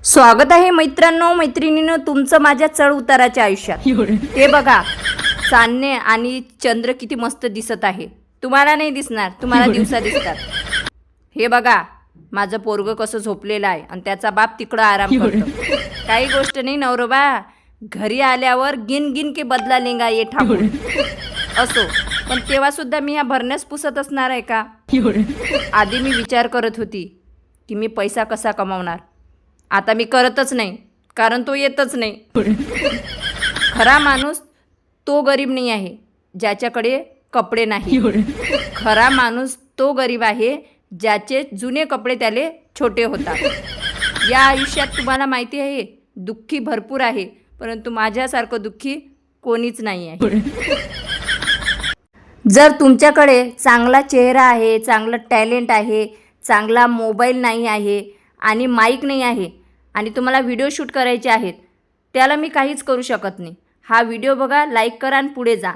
स्वागत आहे मित्रांनो मैत्रिणींनो तुमचं माझ्या चढ उताराच्या आयुष्यात। ते बघा चांदणे आणि चंद्र किती मस्त दिसत आहे। तुम्हाला नाही दिसणार, तुम्हाला दिवसा दिसतात। हे बघा माझं पोरग कसं झोपलेलं आहे आणि त्याचा बाप तिकडं आराम करतो। काही गोष्ट नाही नवरोबा, घरी आल्यावर गिन गिन के बदला लेंगा ये ठाकूर असो। पण तेव्हा सुद्धा मी ह्या भरण्यास पुसत असणार आहे का? आधी मी विचार करत होती की मी पैसा कसा कमावणार। आता मी करतच नाही, कारण तो येतच नाही। खरा माणूस तो गरीब नाही आहे ज्याच्याकडे कपडे नाही। खरा माणूस तो गरीब आहे ज्याचे जुने कपडे त्याले छोटे होतात। या आयुष्यात तुम्हाला माहिती आहे दुःखी भरपूर आहे, परंतु माझ्यासारखं दुःखी कोणीच नाही आहे। जर तुमच्याकडे चांगला चेहरा आहे, चांगलं टॅलेंट आहे, चांगला मोबाईल नाही आहे आणि माईक नाही आहे आणि तुम्हाला व्हिडिओ शूट करायचे आहेत, त्याला मी काहीच करू शकत नाही। हा व्हिडिओ बघा, लाईक करा आणि पुढे जा।